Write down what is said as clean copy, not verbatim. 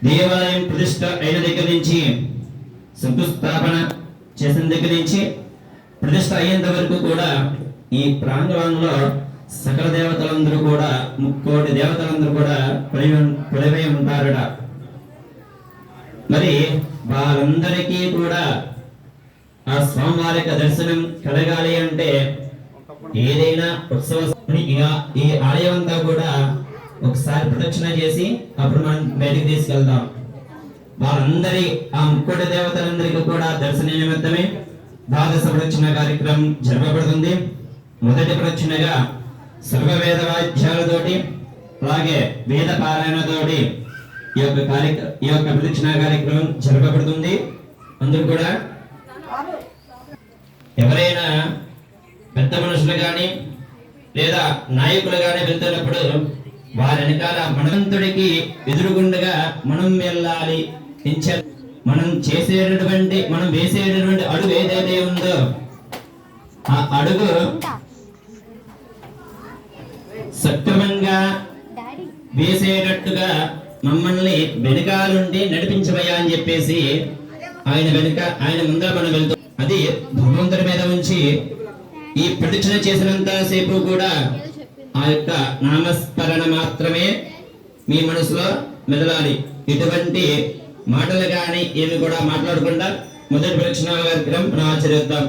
దేవాలయం ప్రతిష్ట అయిన దగ్గర నుంచి శంకుస్థాపన చేసిన దగ్గర నుంచి ప్రతిష్ట అయ్యేంత వరకు కూడా ఈ ప్రాంగణంలో సకల దేవతలందరూ కూడా 3,000,000 దేవతలందరూ కూడా కొలువై ఉంటారట. మరి వారందరికీ కూడా ఆ స్వామివారి దర్శనం కలగాలి అంటే ఏదైనా ఉత్సవం ఈ ఆలయం అంతా కూడా ఒకసారి ప్రదక్షిణ చేసి అప్పుడు మనం బయటికి తీసుకెళ్తాం. వారందరి ఆ 3,000,000 దేవతలందరికీ కూడా దర్శన నిమిత్తమే ద్వాదశ ప్రదక్షిణ కార్యక్రమం జరపబడుతుంది. మొదటి ప్రదక్షిణగా సర్వవేద వాద్యాలతోటి అలాగే వేద పారాయణతోటి ఈ యొక్క ప్రదక్షిణ కార్యక్రమం జరపబడుతుంది. అందరూ కూడా ఎవరైనా పెద్ద మనుషులు కానీ లేదా నాయకులు కానీ వెళ్తున్నప్పుడు వారి వెనకాల మనవంతుడికి ఎదురుగుండగా మనం వెళ్ళాలి. మనం వేసేటటువంటి అడుగు ఏదైతే ఉందో ఆ అడుగు సక్రమంగా వేసేటట్టుగా మమ్మల్ని వెనకాలుండి నడిపించవయ్యా అని చెప్పేసి ఆయన ముందర మనం వెళ్తాం. అది భగవంతుడి మీద ఉంచి ఈ ప్రదక్షిణ చేసినంత సేపు కూడా ఆ యొక్క నామస్మరణ మాత్రమే మీ మనసులో మెదలాలి. ఎటువంటి మాటలు కానీ ఏమి కూడా మాట్లాడకుండా మొదటి ప్రదక్షిణ కార్యక్రమం మనం ఆచరిద్దాం.